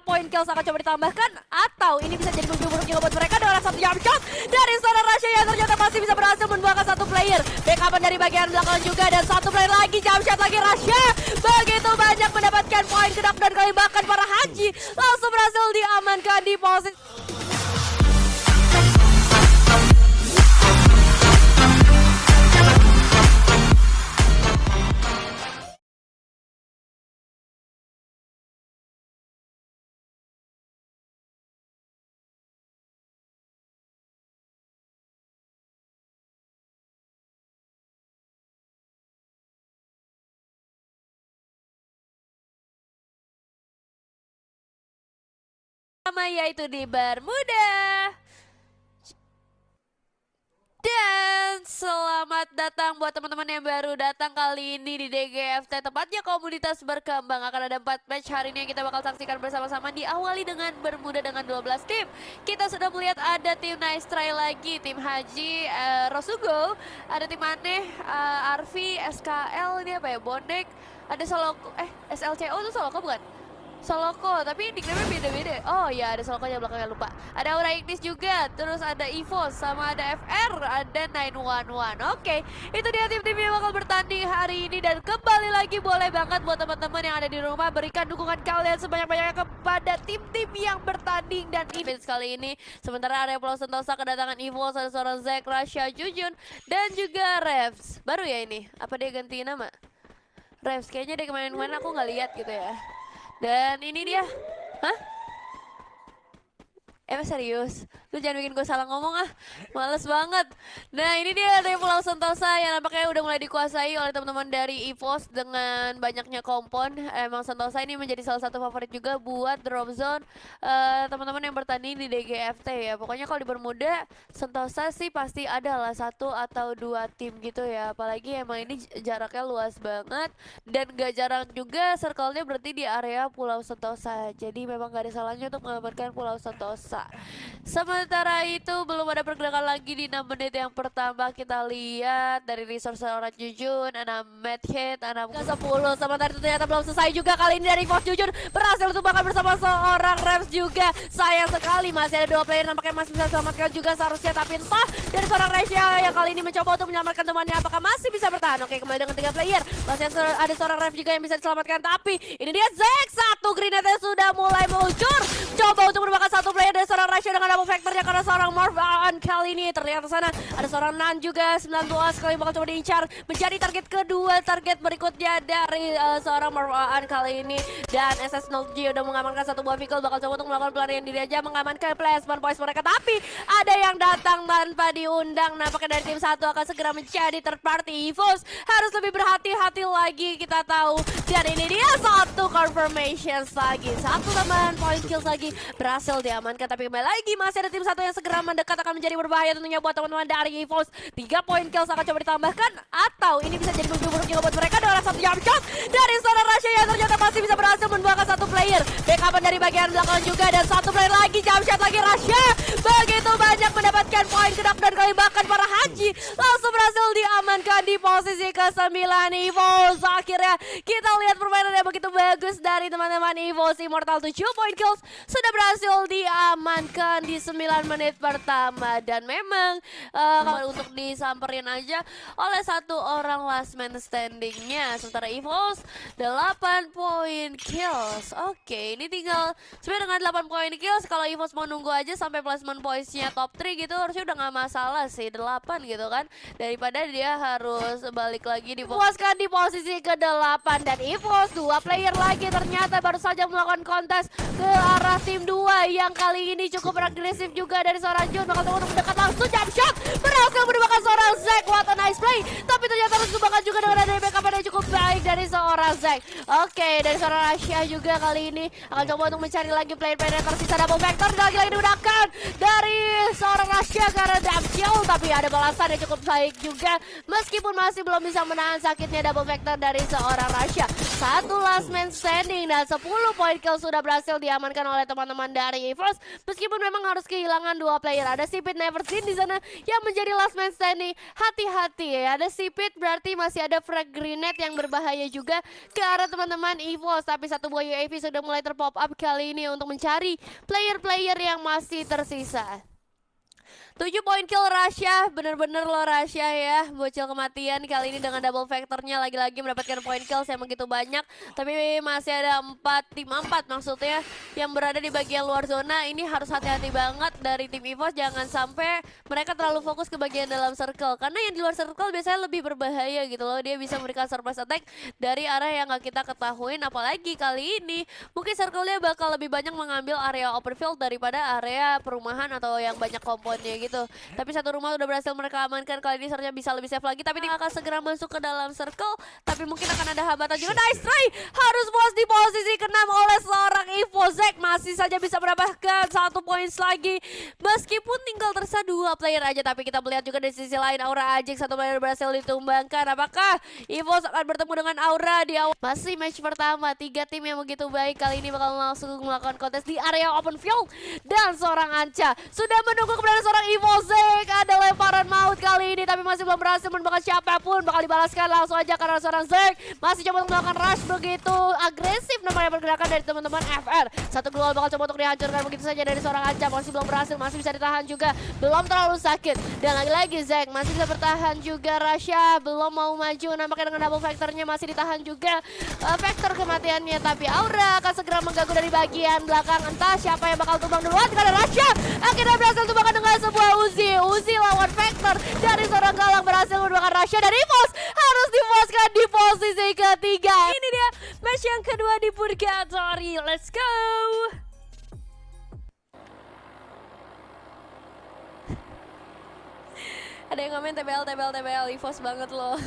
poin kill akan coba ditambahkan, atau ini bisa jadi mimpi buruk juga buat mereka dengan satu jump shot dari seorang Rasha yang ternyata masih bisa berhasil membuahkan satu player. Backupan dari bagian belakang juga, dan satu player lagi, jump shot lagi Rasha. Begitu banyak mendapatkan poin kedak, dan kali bahkan para Haji langsung berhasil diamankan di posisi. Yaitu di Bermuda. Dan selamat datang buat teman-teman yang baru datang kali ini di DGFT, tepatnya komunitas berkembang. Akan ada 4 match hari ini yang kita bakal saksikan bersama-sama. Diawali dengan Bermuda dengan 12 tim. Kita sudah melihat ada tim Nice Try lagi, tim Haji, Rosugo, ada tim Aneh, Arfi, SKL, ini apa ya, Bonek, ada Soloko, SLCO itu Soloko bukan? Soloko, tapi nickname-nya beda-beda. Oh ya, ada Solokonya belakangnya, lupa. Ada Aura Ignis juga, terus ada EVOS, sama ada FR, ada 911. Oke, itu dia tim-tim yang bakal bertanding hari ini. Dan kembali lagi, boleh banget buat teman-teman yang ada di rumah berikan dukungan kalian sebanyak-banyaknya kepada tim-tim yang bertanding dan event kali ini. Sementara area Pulau Sentosa kedatangan EVOS, ada seorang Zack, Rasha, Jujun, dan juga Revs. Baru ya ini? Apa dia ganti nama? Revs, kayaknya dia kemarin-kemarin aku nggak lihat gitu ya. Dan ini dia. Hah? Emang serius? Lu jangan bikin gue salah ngomong ah. Males banget. Nah ini dia dari Pulau Sentosa yang nampaknya udah mulai dikuasai oleh teman-teman dari EVOS dengan banyaknya kompon. Emang Sentosa ini menjadi salah satu favorit juga buat drop zone teman-teman yang bertanding di DGFT ya. Pokoknya kalau di Bermuda, Sentosa sih pasti ada lah 1 atau 2 tim gitu ya. Apalagi emang ini jaraknya luas banget. Dan gak jarang juga circle-nya berarti di area Pulau Sentosa. Jadi memang gak ada salahnya untuk mengamankan Pulau Sentosa. Sementara itu belum ada pergerakan lagi di 6 menit yang pertama. Kita lihat dari resource orang Jujun, ada Medhit, ada 10. Sementara itu ternyata belum selesai juga kali ini dari Force Jujun berhasil untuk bakal bersama seorang Revs juga. Sayang sekali masih ada 2 player nampaknya masih bisa selamatkan juga seharusnya, tapi entah dari seorang Rasha yang kali ini mencoba untuk menyelamatkan temannya, apakah masih bisa bertahan. Oke, kembali dengan 3 player, masih ada seorang Revs juga yang bisa diselamatkan, tapi ini dia Zack, satu grenade sudah mulai meluncur, coba untuk merupakan satu player dari seorang Rasha dengan double factornya karena seorang Marvan kali ini. Ternyata sana ada seorang Nan juga, 19 kali bakal coba diincar menjadi target kedua, target berikutnya dari seorang Marvan kali ini. Dan SS0G udah mengamankan satu buah vehicle, bakal coba untuk melakukan pelarian diri aja, mengamankan placement points mereka, tapi ada yang datang tanpa diundang. Nampaknya dari tim 1 akan segera menjadi third party. EVOS harus lebih berhati-hati lagi, kita tahu. Dan ini dia satu confirmations lagi, satu tambahan point kills lagi berhasil diamankan, tapi kembali lagi masih ada tim 1 yang segera mendekat, akan menjadi berbahaya tentunya buat teman-teman dari EVOS. 3 poin kills akan coba ditambahkan, atau ini bisa jadi mimpi buruk juga buat mereka dengan satu jump shot dari seorang Rasha yang ternyata masih bisa berhasil membuahkan satu player. Backupan dari bagian belakang juga, dan satu player lagi, jump shot lagi Rasha. Begitu banyak mendapatkan poin kedak, dan kali bahkan para Haji langsung berhasil diamankan di posisi ke-9 EVOS. Akhirnya kita lihat permainan yang begitu bagus dari teman-teman EVOS. Immortal 7 point kills sudah berhasil diamankan di 9 menit pertama, dan memang untuk disamperin aja oleh satu orang last man standingnya. Sementara EVOS 8 point kills. Oke, ini tinggal sebenarnya dengan 8 point kills, kalau EVOS mau nunggu aja sampai placement points-nya top 3 gitu harusnya udah gak masalah sih, 8 gitu kan, daripada dia harus balik lagi dipuaskan di posisi ke-8. Dan EVOS 2 player lagi ternyata baru saja melakukan kontes ke arah tim 2 yang kali ini cukup agresif juga dari seorang Jun. Bakal untuk mendekat langsung, jump shot berhasil menemukan seorang Zack. What a nice play, tapi ternyata harus dibakar juga dengan ada backup yang cukup baik dari seorang Zack. Oke, dari seorang Rasha juga kali ini akan coba untuk mencari lagi player-player yang tersisa. Double vector lagi-lagi digunakan dari seorang Rasha karena damn kill, tapi ada balasan yang cukup baik juga meskipun masih belum bisa menahan sakitnya double vector dari seorang Rasha. Satu last man standing dan 10 point kill sudah berhasil diamankan oleh teman-teman dari EVOS. Meskipun memang harus kehilangan 2 player. Ada Sipit Neverseen di sana yang menjadi last man standing. Hati-hati ya, ada Sipit berarti masih ada frag grenade yang berbahaya juga ke arah teman-teman EVOS. Tapi satu buah UAV sudah mulai terpop up kali ini untuk mencari player-player yang masih tersisa. 7 poin kill Rasha, bener-bener lo Rasha ya, bocil kematian kali ini dengan double factornya lagi-lagi mendapatkan poin kill yang begitu banyak. Tapi masih ada 4 tim 4 maksudnya yang berada di bagian luar zona. Ini harus hati-hati banget dari tim EVOS, jangan sampai mereka terlalu fokus ke bagian dalam circle. Karena yang di luar circle biasanya lebih berbahaya gitu loh, dia bisa memberikan surprise attack dari arah yang gak kita ketahuin. Apalagi kali ini mungkin circle-nya bakal lebih banyak mengambil area open field daripada area perumahan atau yang banyak komponnya gitu. Tapi satu rumah udah berhasil mereka amankan. Kali ini seharusnya bisa lebih safe lagi, tapi dia akan segera masuk ke dalam circle. Tapi mungkin akan ada hambatan juga. Nice try, harus puas di posisi ke-6 oleh seorang EVOZek. Masih saja bisa mendapatkan 1 poin lagi meskipun tinggal tersisa 2 player aja. Tapi kita melihat juga di sisi lain Aura Ajik, 1 player berhasil ditumbangkan. Apakah EVOZ akan bertemu dengan Aura di awal? Masih match pertama, 3 tim yang begitu baik kali ini bakal langsung melakukan kontes di area open field. Dan seorang Anca sudah menunggu keberadaan seorang EVOZek. Ada lemparan maut kali ini tapi masih belum berhasil menembakkan siapapun. Bakal dibalaskan langsung aja karena seorang Zek masih coba untuk melakukan rush begitu agresif namanya pergerakan dari teman-teman FR. Satu global bakal coba untuk dihancurkan begitu saja dari seorang Anca. Masih belum berhasil, masih bisa ditahan juga, belum terlalu sakit. Dan lagi-lagi Zek masih bisa bertahan juga. Rasha belum mau maju, nampaknya dengan double factornya masih ditahan juga faktor kematiannya. Tapi Aura akan segera mengganggu dari bagian belakang. Entah siapa yang bakal tumbang duluan karena Rasha akhirnya berhasil tumbangkan dengan sebuah Uzi lawan Vector dari seorang Galang berhasil menumbangkan Rasha. Dan EVOS harus dipuaskan di posisi ketiga. Ini dia match yang kedua di Purgatory. Let's go. Ada yang komen TBL EVOS banget loh.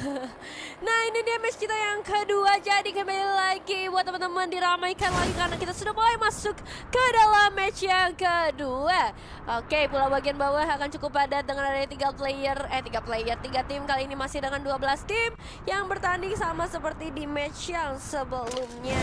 Nah ini dia match kita yang kedua. Jadi kembali lagi buat teman-teman diramaikan lagi karena kita sudah mulai masuk ke dalam match yang kedua. Oke, pulau bagian bawah akan cukup padat dengan ada 3 tim. Kali ini masih dengan 12 tim yang bertanding sama seperti di match yang sebelumnya.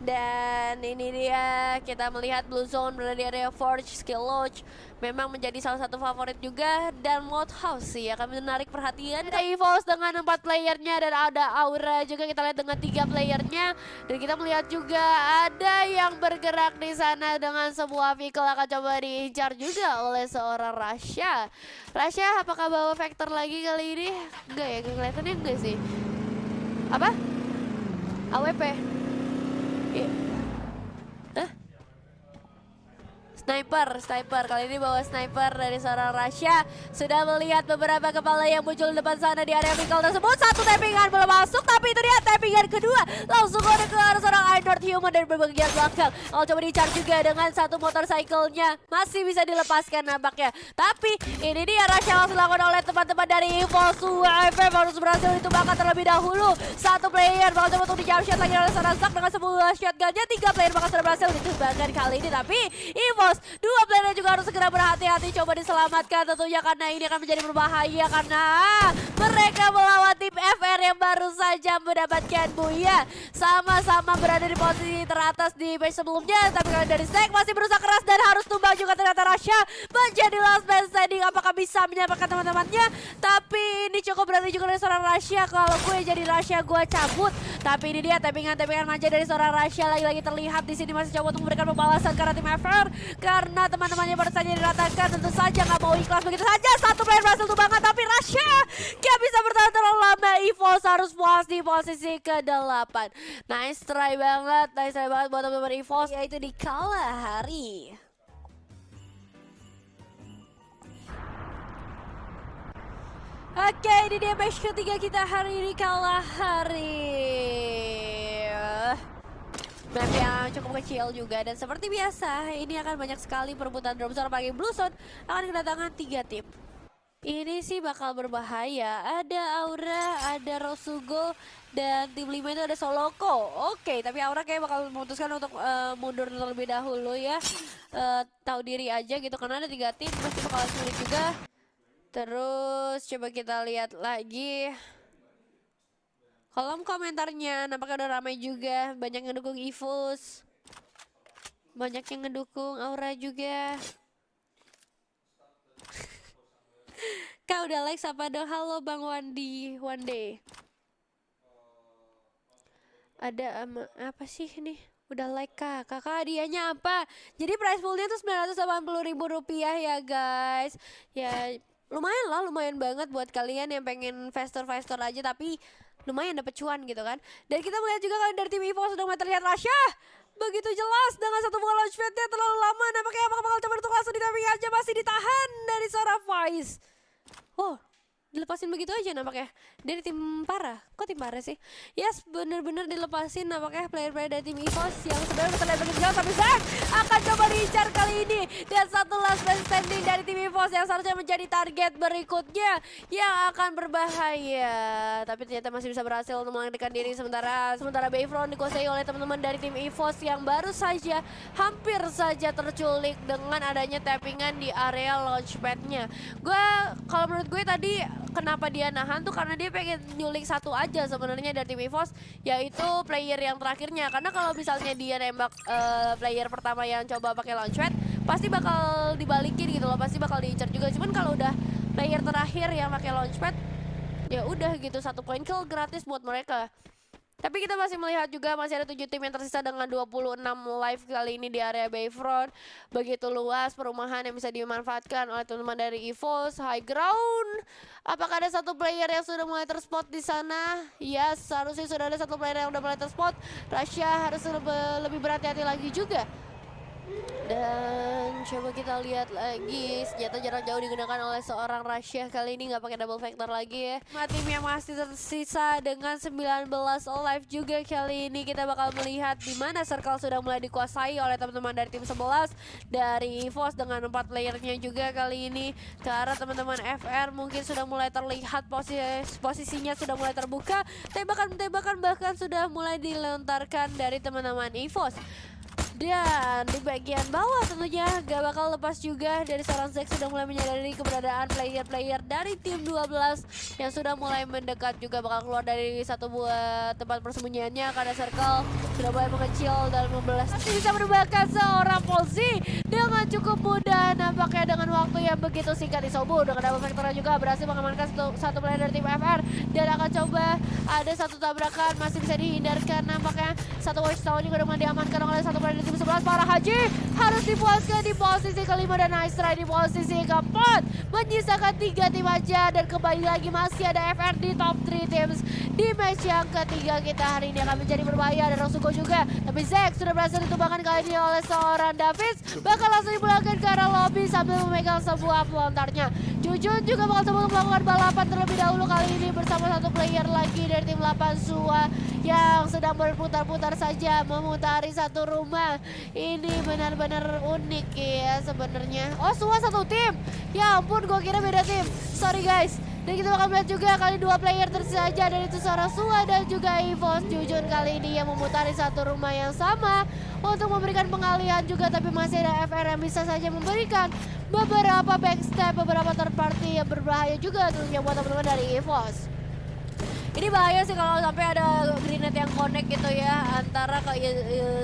Dan ini dia, kita melihat Blue Zone berada di area Forge, Skill Lodge memang menjadi salah satu favorit juga. Dan Mode House sih akan menarik perhatian. Ada EVOS dengan 4 playernya dan ada Aura juga kita lihat dengan 3 playernya. Dan kita melihat juga ada yang bergerak di sana dengan sebuah vehicle akan coba diincar juga oleh seorang Rasha. Rasha apakah bawa Vector lagi kali ini? Enggak ya, kelihatannya enggak sih. Apa? AWP. Hah? Sniper kali ini bawa sniper dari seorang Rasha. Sudah melihat beberapa kepala yang muncul di depan sana di area vehicle tersebut. 1 tappingan belum masuk, tapi itu dia tappingan kedua langsung kode ke arah seorang Iron Human dari bagian belakang. Kalau coba di-charge juga dengan 1 motorcycle-nya, masih bisa dilepaskan nampaknya. Tapi ini dia Rasha langsung dilakukan oleh teman-teman dari EVOS. UAFF harus berhasil ditumbangkan terlebih dahulu. 1 player bakal coba untuk di-jump shot lagi oleh seorang Zack dengan sebuah shotgun-nya. 3 player bakal sudah berhasil ditumbangkan kali ini, tapi EVOS 2 player juga harus segera berhati-hati coba diselamatkan tentunya karena ini akan menjadi berbahaya karena mereka melawan tim FR yang baru saja mendapatkan buya. Sama-sama berada di posisi teratas di match sebelumnya, tapi kalau dari Zack masih berusaha keras dan harus tumbang juga ternyata Rasha menjadi last man standing. Apakah bisa menyelamatkan teman-temannya? Tapi ini cukup berarti juga dari seorang Rasha. Kalau gue jadi Rasha gue cabut. Tapi ini dia tappingan manja dari seorang Rasha lagi-lagi terlihat di sini masih coba untuk memberikan pembalasan karena tim FR. Karena teman-temannya baru saja diratakan, tentu saja nggak mau ikhlas begitu saja. 1 player berhasil tumbangkan, tapi Rasha gak bisa bertahan terlalu lama. EVOS harus puas di posisi ke-8. Nice try banget buat teman-teman EVOS, yaitu di Kalahari. Oke, ini dia match ketiga kita hari ini, Kalahari. Map yang cukup kecil juga dan seperti biasa ini akan banyak sekali perebutan drop zone bagi Blue Zone akan kedatangan 3 tim. Ini sih bakal berbahaya. Ada Aura, ada Rosugo, dan tim 5 itu ada Soloko. Oke, tapi Aura kayak bakal memutuskan untuk mundur terlebih dahulu ya. Tahu diri aja gitu karena ada 3 tim pasti bakal sulit juga. Terus coba kita lihat lagi kolom komentarnya, nampaknya udah ramai juga. Banyak yang ngedukung EVOS, banyak yang ngedukung Aura juga. udah like sapa dong. Halo Bang Wandi, one day. Ada apa sih nih? Udah like kak, kakak hadiahnya apa? Jadi prize poolnya tuh 980.000 rupiah ya guys. Ya lumayan lah, lumayan banget buat kalian yang pengen faster aja, tapi lumayan dapet cuan gitu kan. Dan kita melihat juga kalian dari tim Evo sudah mulai terlihat Rasya begitu jelas dengan satu buah launchpadnya terlalu lama. Nampaknya apakah bakal coba untuk langsung ditamping aja, masih ditahan dari seorang Faiz. Oh, dilepasin begitu aja nampaknya dari tim Para. Kok tim Para sih? Yes, bener-bener dilepasin nampaknya player-player dari tim EVOS yang sebenarnya terlihat begitu jauh, tapi Zack akan coba diincar kali ini. Dan satu last man standing dari tim EVOS yang seharusnya menjadi target berikutnya yang akan berbahaya, tapi ternyata masih bisa berhasil untuk melarikan diri. Sementara Bayfront dikuasai oleh teman-teman dari tim EVOS yang baru saja hampir saja terculik dengan adanya tappingan di area launchpadnya. Kalau menurut gue tadi kenapa dia nahan tuh karena dia pengen nyulik satu aja sebenarnya dari tim EVOS, yaitu player yang terakhirnya. Karena kalau misalnya dia nembak player pertama yang coba pakai launchpad, pasti bakal dibalikin gitu loh, pasti bakal diincar juga. Cuman kalau udah player terakhir yang pakai launchpad, ya udah gitu, 1 point kill gratis buat mereka. Tapi kita masih melihat juga masih ada 7 tim yang tersisa dengan 26 live kali ini di area Bayfront. Begitu luas perumahan yang bisa dimanfaatkan oleh teman-teman dari EVOS. High ground. Apakah ada satu player yang sudah mulai terspot di sana? Yes, seharusnya sudah ada satu player yang sudah mulai terspot. Rasya harus lebih berhati-hati lagi juga. Dan coba kita lihat lagi, senjata jarak jauh digunakan oleh seorang Rasya kali ini, nggak pakai double factor lagi ya. Tim yang masih tersisa dengan 19 live juga kali ini. Kita bakal melihat di mana circle sudah mulai dikuasai oleh teman-teman dari tim 11 dari EVOS dengan 4 playernya juga kali ini. Ke arah teman-teman FR mungkin sudah mulai terlihat posisinya sudah mulai terbuka. Tembakan bahkan sudah mulai dilontarkan dari teman-teman EVOS. Dan di bagian bawah tentunya gak bakal lepas juga dari seorang Zack sudah mulai menyadari keberadaan player-player dari tim 12 yang sudah mulai mendekat juga bakal keluar dari satu buah tempat persembunyiannya karena circle sudah mulai mengecil dalam 15. Masih bisa menembakkan seorang Polsi dengan cukup mudah nampaknya dengan waktu yang begitu singkat. Isobu dengan double factor juga berhasil mengamankan satu player dari tim FR dan akan coba ada satu tabrakan, masih bisa dihindarkan nampaknya. Satu watchtower juga udah diamankan oleh satu player tim 11. Para Haji harus dipuaskan di posisi kelima dan nice try di posisi keempat. Menyisakan 3 tim aja dan kembali lagi masih ada FR di top 3 teams di match yang ketiga kita hari ini akan menjadi berbahaya. Dan Rosuko juga, tapi Zack sudah berhasil ditumbangkan kali ini oleh seorang Davis. Bakal langsung dipulangkan ke arah lobby sambil memegang sebuah pelontarnya. Jujun juga bakal coba melakukan balapan terlebih dahulu kali ini bersama satu player lagi dari tim 8 Sua yang sedang berputar-putar saja memutari satu rumah. Ini benar-benar unik ya sebenarnya. Oh, Sua satu tim. Ya ampun, gue kira beda tim. Sorry guys. Dan kita bakal melihat juga kali 2 player tersisa aja, dari itu seorang Sua dan juga EVOS. Jujun kali ini yang memutari satu rumah yang sama untuk memberikan pengalihan juga, tapi masih ada FR yang bisa saja memberikan beberapa backstep, beberapa third party yang berbahaya juga tentunya buat teman-teman dari EVOS. Ini bahaya sih kalau sampai ada grenade yang connect gitu ya antara ke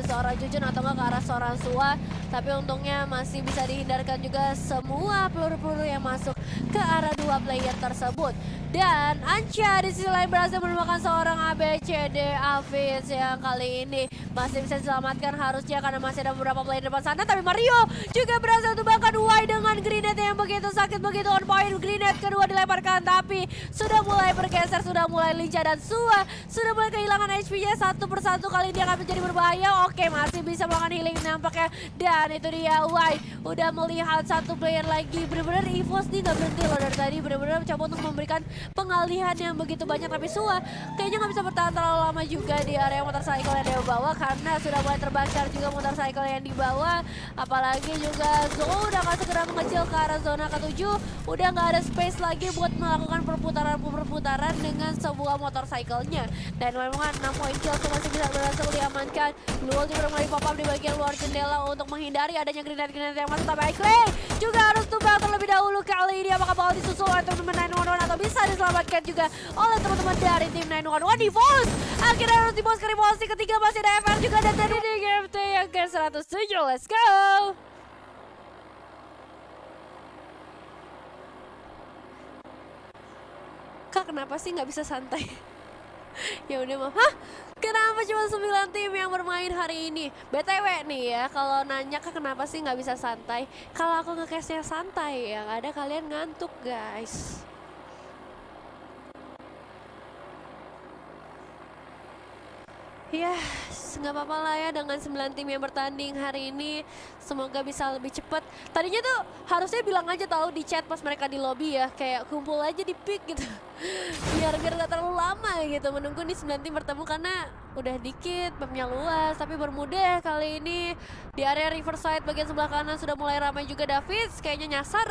seorang Jujun atau enggak ke arah seorang Sua. Tapi untungnya masih bisa dihindarkan juga semua peluru-peluru yang masuk ke arah 2 player tersebut. Dan Anca di sisi lain berhasil menemukan seorang ABCD Hafiz yang kali ini masih bisa diselamatkan harusnya karena masih ada beberapa player depan sana. Tapi Mario juga berhasil tumbangkan Y dengan grenade yang begitu sakit, begitu on point. Grenade kedua dilemparkan tapi sudah mulai bergeser, sudah mulai lincah dan Sua sudah mulai kehilangan HP-nya satu persatu. Kali ini akan menjadi berbahaya. Oke, masih bisa melakukan healing nampaknya. Dan itu dia Y udah melihat satu player lagi. Bener-bener EVOS nih gak berhenti loh dari tadi, bener-bener mencoba untuk memberikan pengalihan yang begitu banyak. Tapi Sua kayaknya gak bisa bertahan terlalu lama juga di area motorcycle yang dia bawa karena sudah mulai terbakar juga motorcycle yang dibawa. Apalagi juga Zo udah gak segera mengecil ke arah zona ke-7, udah gak ada space lagi buat melakukan perputaran dengan sebuah motorcycle-nya. Dan memang 6 point kill masih bisa berhasil diamankan. Luol juga mulai pop up di bagian luar jendela untuk menghindari adanya grenade-grenade yang masuk. Tapi Clay juga harus tumbang terlebih dahulu kali ini. Apakah bakal disusul oleh teman-teman 911 atau bisa diselamatkan juga oleh teman-teman dari tim 911 di Falls. Akhirnya harus dibawa ke posisi ketiga, masih ada FR juga dan dari game yang ke-107. Let's go! Kak kenapa sih nggak bisa santai? Ya udah mah. Hah? Kenapa cuma 9 tim yang bermain hari ini? BTW nih ya, kalau nanya Kak kenapa sih nggak bisa santai? Kalau aku nge-cashnya santai, yang ada kalian ngantuk guys. Ya, nggak apa-apa lah ya dengan 9 tim yang bertanding hari ini. Semoga bisa lebih cepat. Tadinya tuh harusnya bilang aja tahu di chat pas mereka di lobby ya, kayak kumpul aja di pick gitu. biar gak terlalu lama gitu menunggu nih 9 tim bertemu karena udah dikit, mapnya luas, tapi bermudah kali ini di area Riverside bagian sebelah kanan sudah mulai ramai juga. Davids kayaknya nyasar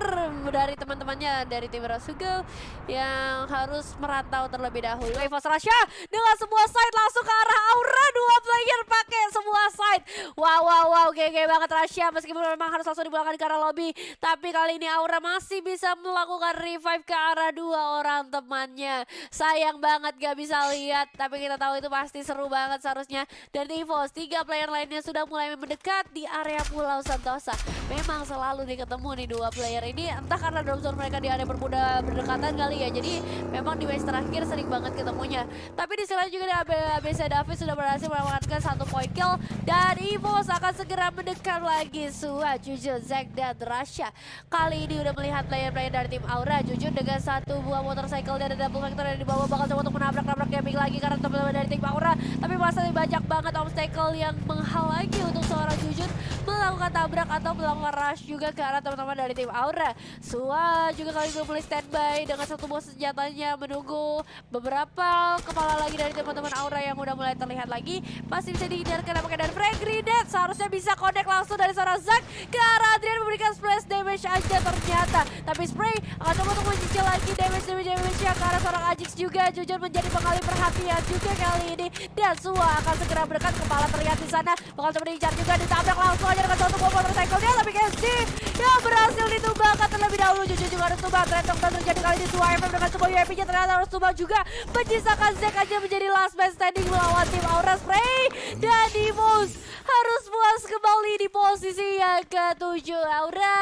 dari teman-temannya dari tim Rasugo yang harus merantau terlebih dahulu. Evos Rasha dengan sebuah side langsung ke arah Aura, 2 player pakai semua side. Wow, GG banget Rasha meskipun memang harus langsung dipulangkan ke arah lobby, tapi kali ini Aura masih bisa melakukan revive ke arah 2 orang temannya. Sayang banget gak bisa lihat, tapi kita tahu itu pasti seru banget seharusnya. Dan Evos 3 player lainnya sudah mulai mendekat di area Pulau Sentosa. Memang selalu ketemu nih 2 player ini, entah karena drop zone mereka di area berdekatan kali ya, jadi memang di match terakhir sering banget ketemunya. Tapi di sisi lain juga ABC David sudah berhasil mendapatkan 1 point kill, dan Evos akan segera mendekat lagi. Sua, Jujun, Zack, dan Rasha kali ini udah melihat player-player dari tim Aura. Jujun dengan 1 buah motorcycle dan ada double factor yang dibawa, bakal coba untuk menabrak gaming lagi karena teman-teman dari tim Aura, tapi masih banyak banget obstacle yang menghalangi untuk seorang Jujun melakukan tabrak atau melakukan rush juga ke arah teman-teman dari tim Aura. Sua juga kali ini mulai standby dengan 1 buah senjatanya menunggu beberapa kepala lagi dari teman-teman Aura yang udah mulai terlihat lagi. Masih bisa dihindarkan pakai dari Frag Grenade, seharusnya bisa connect langsung dari seorang Zack ke arah Adrian, memberikan splash damage aja ternyata, tapi Spray akan coba untuk mencicil lagi damage-nya ke arah seorang Ajix juga. Jujur menjadi pengalih perhatian juga kali ini, dan Sua akan segera mendekat, kepala terlihat di sana, bakal coba diincar juga, ditabrak langsung aja dengan 1 buah motorcycle-nya, tapi KSG yang berhasil ditumbangkan terlebih dahulu. Jujur juga harus tumbang, Trentok dan terjadi kali ini. Sua FM dengan sebuah UAP-nya ternyata harus tumbang juga, menyisakan Zack aja menjadi last man standing melawan tim Aura. Spray dan Dimos harus puas kembali di posisi yang ke-7. Aura